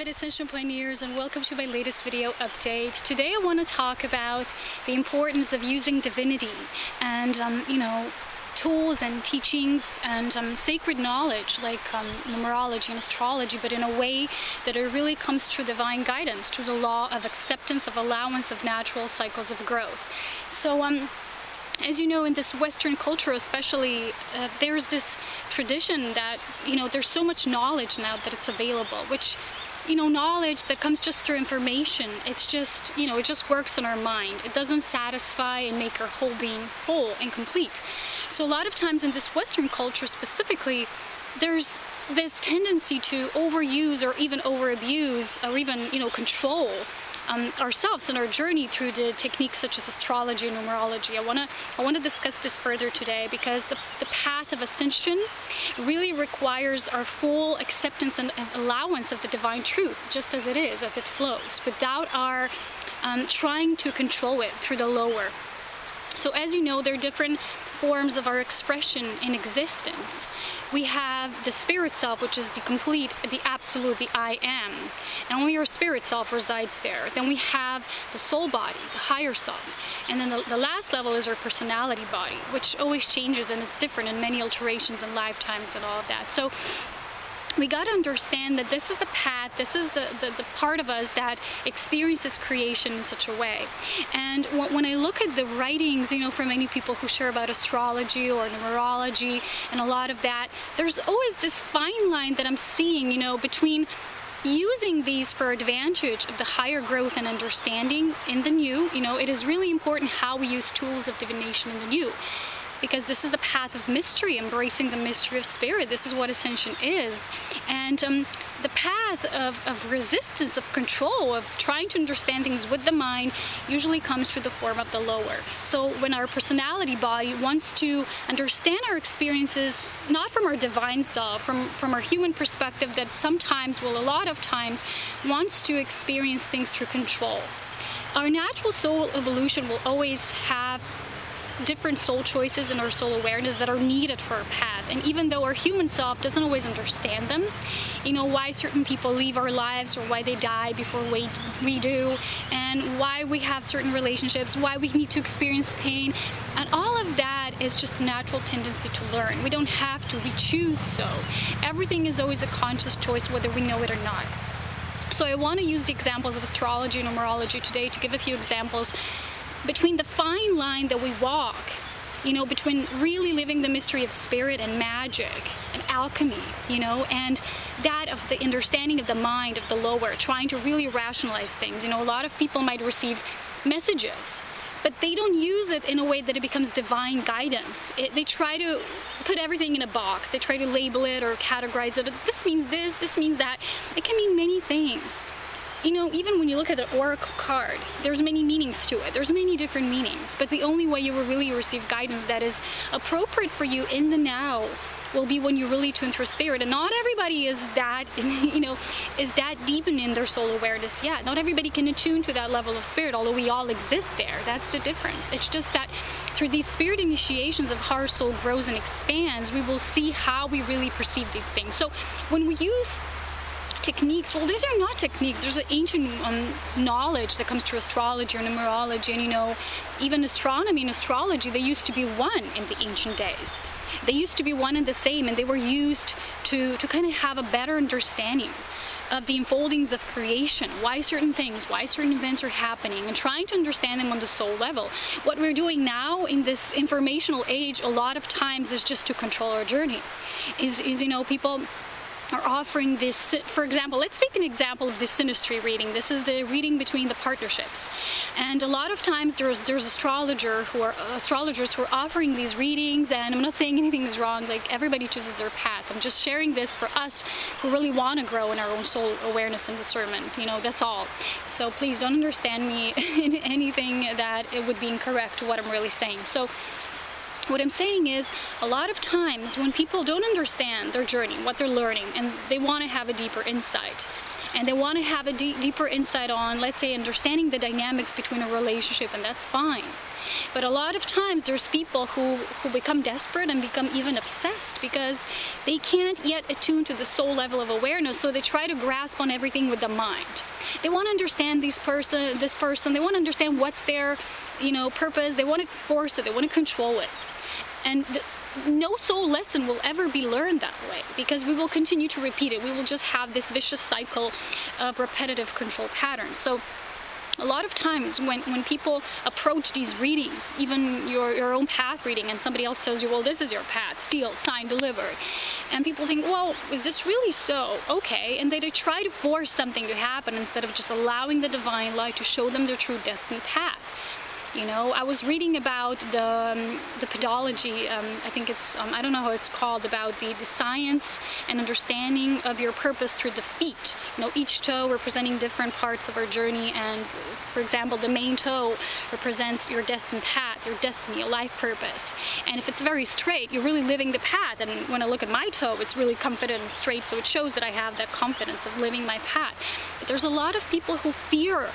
beloved Ascension Pioneers, and welcome to my latest video update. Today I want to talk about the importance of using divinity and, tools and teachings and sacred knowledge like numerology and astrology, but in a way that it really comes through divine guidance, through the law of acceptance, of allowance of natural cycles of growth. So, as you know, in this Western culture especially, there's this tradition that, there's so much knowledge now that it's available, which, knowledge that comes just through information, it's just, it just works in our mind. It doesn't satisfy and make our whole being whole and complete. So a lot of times in this Western culture specifically, there's this tendency to overuse or even overabuse or even, control ourselves and our journey through the techniques such as astrology and numerology. I want to discuss this further today because the path of ascension really requires our full acceptance and allowance of the divine truth, just as it is, as it flows, without our trying to control it through the lower. So as you know, there are different forms of our expression in existence. We have the spirit self, which is the complete, the absolute, the I am, and only our spirit self resides there. Then we have the soul body, the higher self, and then the last level is our personality body, which always changes and it's different in many alterations and lifetimes and all of that. So we got to understand that this is the path, this is the part of us that experiences creation in such a way. And when I look at the writings, from many people who share about astrology or numerology and a lot of that, there's always this fine line that I'm seeing, between using these for advantage of the higher growth and understanding in the new. It is really important how we use tools of divination in the new, because this is the path of mystery, embracing the mystery of spirit. This is what Ascension is. And the path of resistance, of control, of trying to understand things with the mind usually comes through the form of the lower. So when our personality body wants to understand our experiences, not from our divine self, from our human perspective that sometimes, a lot of times, wants to experience things through control. Our natural soul evolution will always have different soul choices and our soul awareness that are needed for our path. And even though our human self doesn't always understand them, why certain people leave our lives or why they die before we do, and why we have certain relationships, why we need to experience pain, and all of that is just a natural tendency to learn. We don't have to, we choose so. Everything is always a conscious choice, whether we know it or not. So I want to use the examples of astrology and numerology today to give a few examples between the fine line that we walk, between really living the mystery of spirit and magic and alchemy, and that of the understanding of the mind, of the lower, trying to really rationalize things. A lot of people might receive messages, but they don't use it in a way that it becomes divine guidance. They try to put everything in a box. They try to label it or categorize it. This means this means that. It can mean many things. Even when you look at an oracle card, there's many meanings to it. There's many different meanings, but the only way you will really receive guidance that is appropriate for you in the now will be when you really tune through spirit. And not everybody is that, is that deep in their soul awareness yet. Not everybody can attune to that level of spirit, although we all exist there. That's the difference. It's just that through these spirit initiations of how our soul grows and expands, we will see how we really perceive these things. So when we use techniques, these are not techniques. There's an ancient knowledge that comes through astrology or numerology, and even astronomy and astrology, they used to be one in the ancient days. They used to be one and the same, and they were used to kind of have a better understanding of the unfoldings of creation, why certain things, why certain events are happening, and trying to understand them on the soul level. What we're doing now in this informational age, a lot of times, is just to control our journey. People are offering this, for example, let's take an example of the synastry reading. This is the reading between the partnerships. And a lot of times there's astrologers who are offering these readings, and I'm not saying anything is wrong, like everybody chooses their path. I'm just sharing this for us who really want to grow in our own soul awareness and discernment. That's all. So please don't understand me in anything that it would be incorrect to what I'm really saying. So what I'm saying is, a lot of times when people don't understand their journey, what they're learning, and they want to have a deeper insight, and they want to have a deeper insight on, let's say, understanding the dynamics between a relationship, and that's fine. But a lot of times there's people who become desperate and become even obsessed because they can't yet attune to the soul level of awareness, so they try to grasp on everything with the mind. They want to understand this person, they want to understand what's their, purpose. They want to force it, they want to control it. And no soul lesson will ever be learned that way, because we will continue to repeat it. We will just have this vicious cycle of repetitive control patterns. So a lot of times when people approach these readings, even your own path reading, and somebody else tells you, well, this is your path, sealed, signed, delivered, and people think, well, is this really so? Okay, and they try to force something to happen instead of just allowing the divine light to show them their true destined path. I was reading about the pedology, I think it's, I don't know how it's called, about the science and understanding of your purpose through the feet. Each toe representing different parts of our journey, and for example, the main toe represents your destined path, your destiny, your life purpose. And if it's very straight, you're really living the path. And when I look at my toe, it's really confident and straight, so it shows that I have that confidence of living my path. But there's a lot of people who fear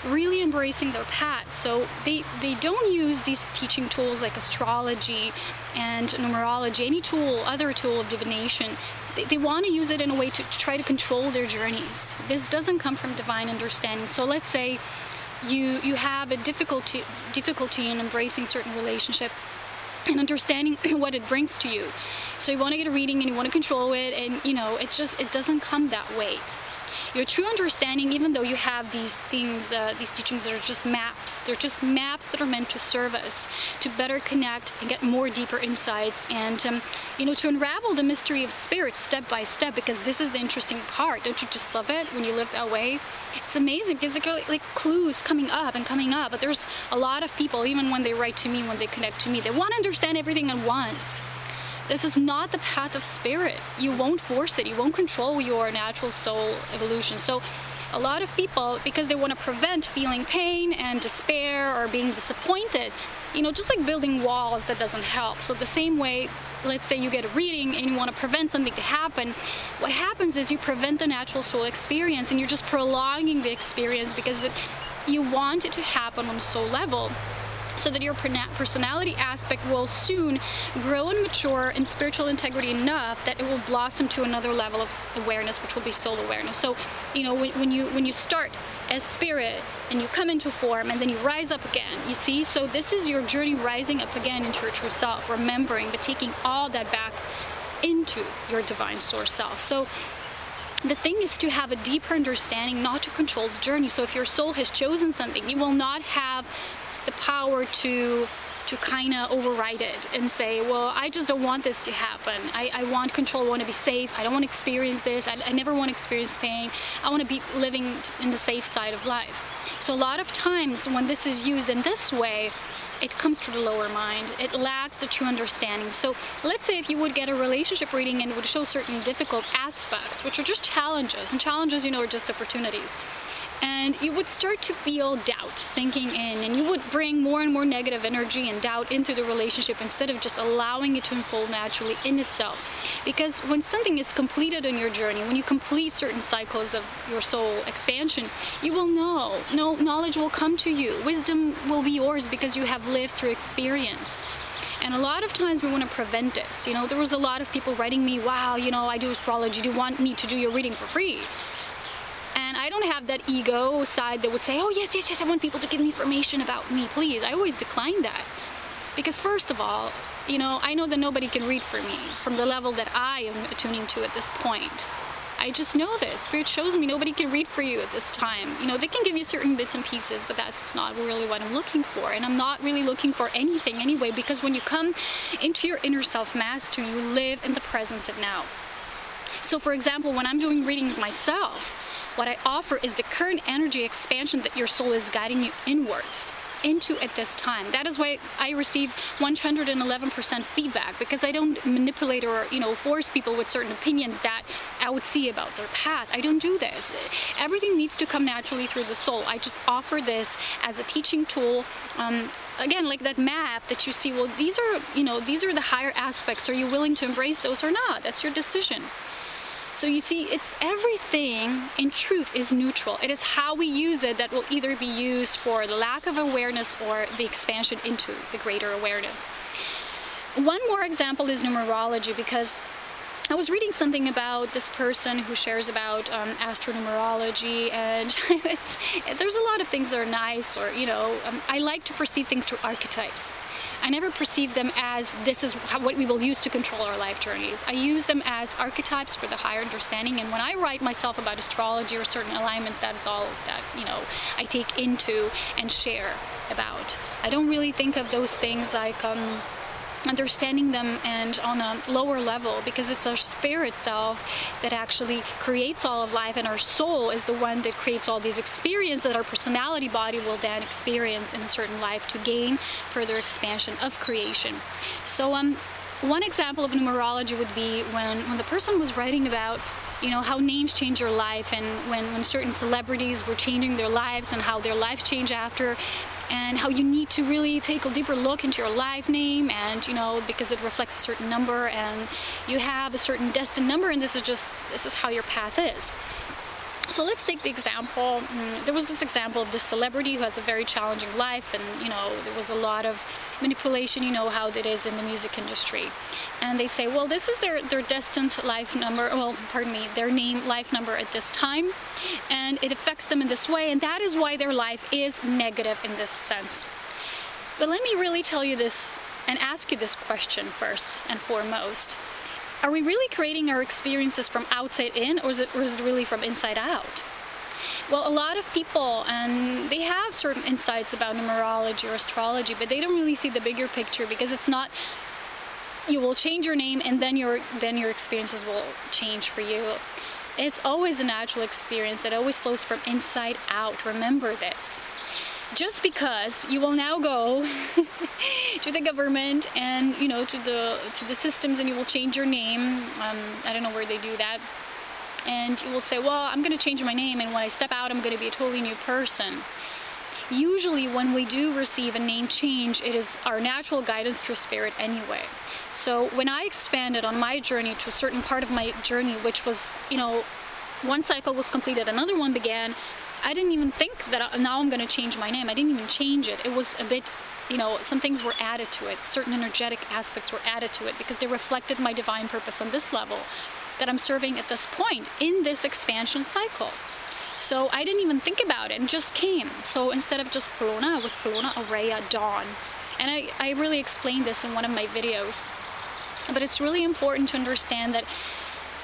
really embracing their path, so they don't use these teaching tools like astrology and numerology, any other tool of divination. They want to use it in a way to try to control their journeys. This doesn't come from divine understanding. So let's say you have a difficulty in embracing certain relationship and understanding what it brings to you. So you want to get a reading and you want to control it, and it doesn't come that way. Your true understanding, even though you have these things, these teachings that are just maps, they're just maps that are meant to serve us, to better connect and get more deeper insights, and to unravel the mystery of spirit step by step, because this is the interesting part. Don't you just love it when you live that way? It's amazing because there are like clues coming up, but there's a lot of people, even when they write to me, when they connect to me, they want to understand everything at once. This is not the path of spirit. You won't force it. You won't control your natural soul evolution. So a lot of people, because they want to prevent feeling pain and despair or being disappointed, just like building walls, that doesn't help. So the same way, let's say you get a reading and you want to prevent something to happen, what happens is you prevent the natural soul experience, and you're just prolonging the experience because you want it to happen on a soul level, so that your personality aspect will soon grow and mature in spiritual integrity enough that it will blossom to another level of awareness, which will be soul awareness. So, when you start as spirit and you come into form and then you rise up again, you see? So this is your journey, rising up again into your true self, remembering, but taking all that back into your divine source self. So the thing is to have a deeper understanding, not to control the journey. So if your soul has chosen something, you will not have the power to kind of override it and say, well, I just don't want this to happen. I want control. I want to be safe. I don't want to experience this. I never want to experience pain. I want to be living in the safe side of life. So a lot of times when this is used in this way, it comes through the lower mind. It lacks the true understanding. So let's say if you would get a relationship reading and it would show certain difficult aspects, which are just challenges, and challenges, are just opportunities. And you would start to feel doubt sinking in, and you would bring more and more negative energy and doubt into the relationship instead of just allowing it to unfold naturally in itself. Because when something is completed in your journey, when you complete certain cycles of your soul expansion, you will know. Knowledge will come to you. Wisdom will be yours because you have lived through experience. And a lot of times we want to prevent this. There was a lot of people writing me, wow, I do astrology. Do you want me to do your reading for free? And I don't have that ego side that would say, oh, yes, I want people to give me information about me, please. I always decline that. Because first of all, I know that nobody can read for me from the level that I am attuning to at this point. I just know this. Spirit shows me nobody can read for you at this time. They can give you certain bits and pieces, but that's not really what I'm looking for. And I'm not really looking for anything anyway, because when you come into your inner self-mastery, you live in the presence of now. So for example, when I'm doing readings myself, what I offer is the current energy expansion that your soul is guiding you inwards into at this time. That is why I receive 111% feedback, because I don't manipulate or force people with certain opinions that I would see about their path. I don't do this. Everything needs to come naturally through the soul. I just offer this as a teaching tool. Again, like that map that you see, well, these are the higher aspects. Are you willing to embrace those or not? That's your decision. So you see, it's everything in truth is neutral. It is how we use it that will either be used for the lack of awareness or the expansion into the greater awareness. One more example is numerology, because I was reading something about this person who shares about astronumerology, and there's a lot of things that are nice, or I like to perceive things through archetypes. I never perceive them as this is what we will use to control our life journeys. I use them as archetypes for the higher understanding, and when I write myself about astrology or certain alignments, that is all that I take into and share about. I don't really think of those things like understanding them and on a lower level, because it's our spirit self that actually creates all of life, and our soul is the one that creates all these experiences that our personality body will then experience in a certain life to gain further expansion of creation. So one example of numerology would be when the person was writing about how names change your life, and when certain celebrities were changing their lives and how their lives change after, and how you need to really take a deeper look into your life name, and because it reflects a certain number, and you have a certain destined number, and this is how your path is. So let's take the example. There was this example of this celebrity who has a very challenging life, and there was a lot of manipulation, how it is in the music industry. And they say, well, this is their destined life number, their name life number at this time, and it affects them in this way, and that is why their life is negative in this sense. But let me really tell you this and ask you this question first and foremost. Are we really creating our experiences from outside in, or is it really from inside out? Well, a lot of people, and they have certain insights about numerology or astrology, but they don't really see the bigger picture, because it's not you will change your name and then your experiences will change for you. It's always a natural experience. It always flows from inside out. Remember this. Just because you will now go to the government and to the systems, and you will change your name, I don't know where they do that, and you will say, well, I'm going to change my name, and when I step out I'm going to be a totally new person. Usually when we do receive a name change, it is our natural guidance through spirit anyway. So when I expanded on my journey to a certain part of my journey, which was one cycle was completed, another one began, I didn't even think that now I'm going to change my name. I didn't even change it. It was a bit, some things were added to it. Certain energetic aspects were added to it, because they reflected my divine purpose on this level that I'm serving at this point in this expansion cycle. So I didn't even think about it, and just came. So instead of just Polona, it was Polona, Aurea, Dawn. And I really explained this in one of my videos. But it's really important to understand that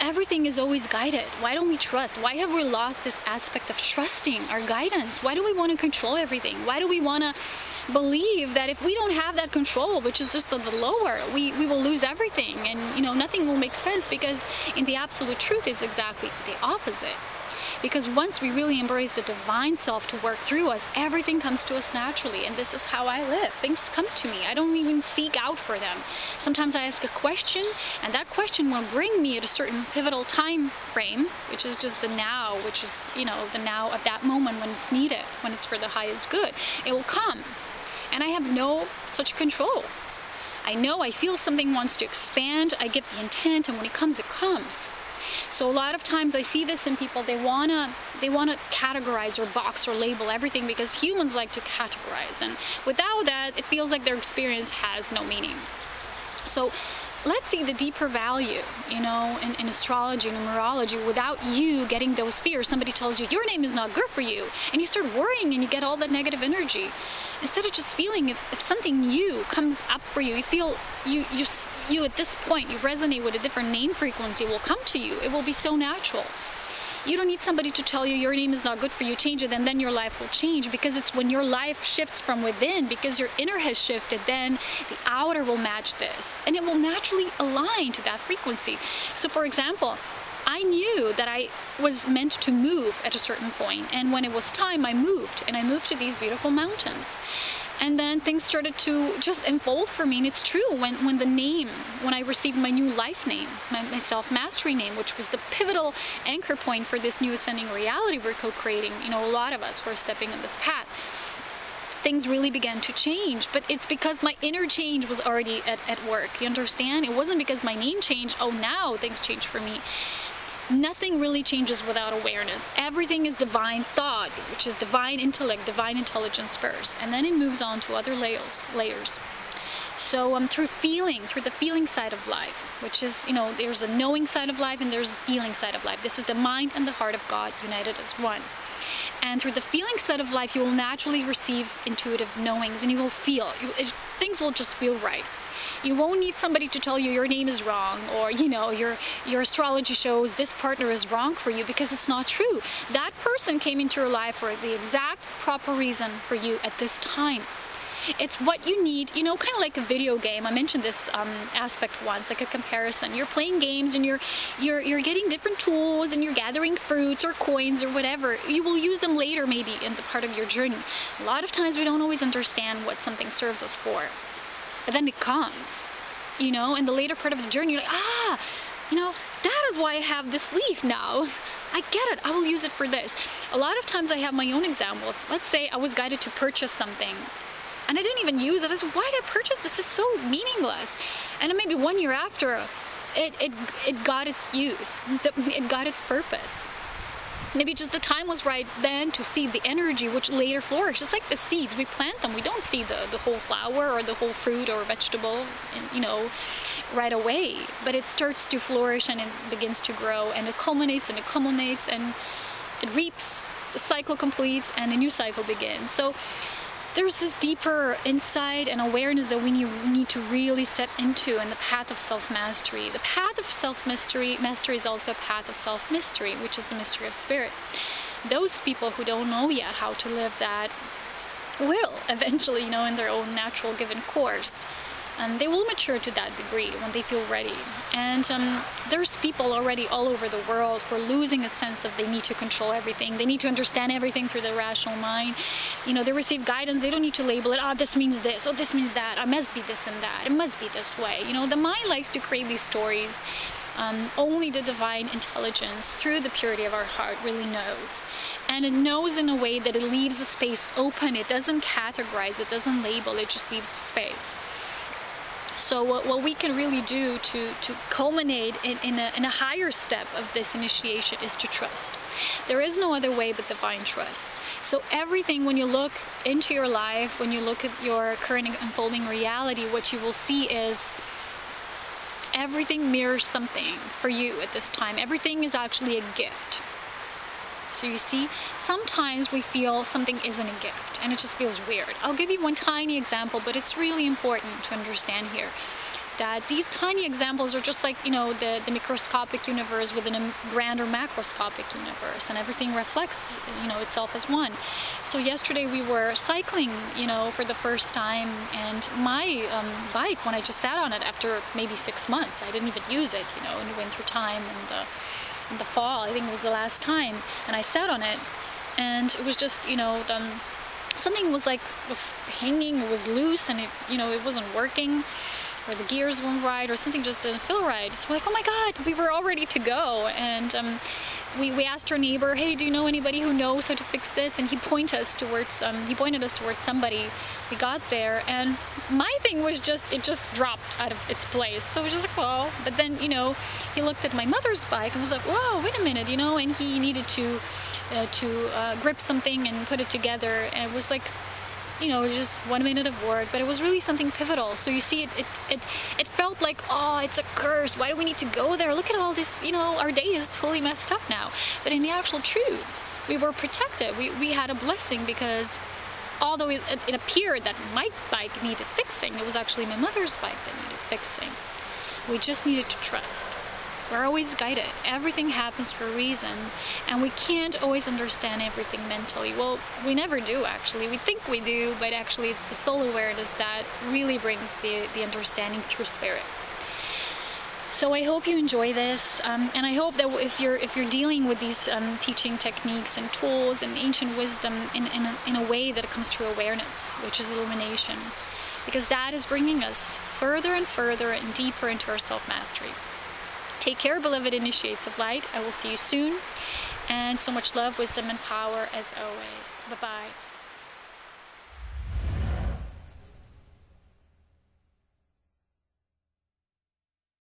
everything is always guided. Why don't we trust? Why have we lost this aspect of trusting our guidance? Why do we want to control everything? Why do we want to believe that if we don't have that control, which is just the lower, we will lose everything, and nothing will make sense, because in the absolute truth it's exactly the opposite. Because once we really embrace the divine self to work through us, everything comes to us naturally, and this is how I live. Things come to me. I don't even seek out for them. Sometimes I ask a question, and that question will bring me at a certain pivotal time frame, which is just the now, which is, the now of that moment when it's needed, when it's for the highest good. It will come, and I have no such control. I feel something wants to expand, I give the intent, and when it comes, it comes. So a lot of times I see this in people, they wanna categorize or box or label everything, because humans like to categorize, and without that it feels like their experience has no meaning. So let's see the deeper value, in astrology, numerology, without you getting those fears. Somebody tells you your name is not good for you, and you start worrying and you get all that negative energy. Instead of just feeling, if something new comes up for you, you feel you at this point, you resonate with a different name frequency, will come to you. It will be so natural. You don't need somebody to tell you your name is not good for you, change it, and then your life will change, because it's when your life shifts from within, because your inner has shifted, then the outer will match this, and it will naturally align to that frequency. So for example, I knew that I was meant to move at a certain point, and when it was time, I moved, and I moved to these beautiful mountains. And then things started to just unfold for me, and it's true, when I received my new life name, my self-mastery name, which was the pivotal anchor point for this new ascending reality we're co-creating, a lot of us who are stepping on this path, things really began to change. But it's because my inner change was already at work, you understand? It wasn't because my name changed, oh, now things change for me. Nothing really changes without awareness. Everything is divine thought, which is divine intellect, divine intelligence first, and then it moves on to other layers. So through the feeling side of life, which is, there's a knowing side of life and there's a feeling side of life. This is the mind and the heart of God united as one. And through the feeling side of life, you will naturally receive intuitive knowings, and you will feel. Things will just feel right. You won't need somebody to tell you your name is wrong, or your astrology shows this partner is wrong for you, because it's not true. That person came into your life for the exact proper reason for you at this time. It's what you need, kind of like a video game. I mentioned this aspect once, like a comparison. You're playing games and you're getting different tools and you're gathering fruits or coins or whatever. You will use them later, maybe in the part of your journey. A lot of times we don't always understand what something serves us for, but then it comes, in the later part of the journey. You're like, that is why I have this leaf now. I get it. I will use it for this. A lot of times I have my own examples. Let's say I was guided to purchase something, and I didn't even use it. I said, why did I purchase this? It's so meaningless. And then maybe 1 year after, it got its use. It got its purpose. Maybe just the time was right then to see the energy, which later flourished. It's like the seeds. We plant them. We don't see the whole flower or the whole fruit or vegetable, right away. But it starts to flourish and it begins to grow, and it culminates and it reaps. The cycle completes and a new cycle begins. So there's this deeper insight and awareness that we need to really step into in the path of self-mastery. The path of self-mastery is also a path of self-mystery, which is the mystery of spirit. Those people who don't know yet how to live that will eventually, in their own natural given course. They will mature to that degree when they feel ready. And there's people already all over the world who are losing a sense of they need to control everything. They need to understand everything through their rational mind. They receive guidance. They don't need to label it. Oh, this means this. Oh, this means that. I must be this and that. It must be this way. The mind likes to create these stories. Only the divine intelligence, through the purity of our heart, really knows. And it knows in a way that it leaves the space open. It doesn't categorize. It doesn't label. It just leaves the space. So what we can really do to culminate in a higher step of this initiation is to trust. There is no other way but divine trust. So everything, when you look into your life, when you look at your current unfolding reality, what you will see is everything mirrors something for you at this time. Everything is actually a gift. So you see, sometimes we feel something isn't a gift, and it just feels weird. I'll give you one tiny example, but it's really important to understand here that these tiny examples are just like, the microscopic universe within a grander macroscopic universe, and everything reflects, itself as one. So yesterday we were cycling, for the first time, and my bike, when I just sat on it after maybe 6 months, I didn't even use it, in the winter time and in the fall, I think it was the last time, and I sat on it, and it was just, something was hanging, it was loose, and it wasn't working, or the gears weren't right, or something just didn't feel right. So we're like, oh my God, we were all ready to go, and we asked our neighbor, hey, do you know anybody who knows how to fix this? And he pointed us towards somebody. We got there, and my thing was it just dropped out of its place. So it was just like, well, but then, he looked at my mother's bike and was like, whoa, wait a minute, and he needed to grip something and put it together, and it was like, just 1 minute of work, but it was really something pivotal. So you see, it felt like, oh, it's a curse. Why do we need to go there? Look at all this, our day is totally messed up now. But in the actual truth, we were protected. We had a blessing, because although it appeared that my bike needed fixing, it was actually my mother's bike that needed fixing. We just needed to trust. We're always guided. Everything happens for a reason, and we can't always understand everything mentally. Well, we never do, actually. We think we do, but actually it's the soul awareness that really brings the understanding through spirit. So I hope you enjoy this, and I hope that if you're dealing with these teaching techniques and tools and ancient wisdom in a way that it comes through awareness, which is illumination, because that is bringing us further and further and deeper into our self-mastery. Take care, beloved initiates of light. I will see you soon. And so much love, wisdom, and power as always. Bye-bye.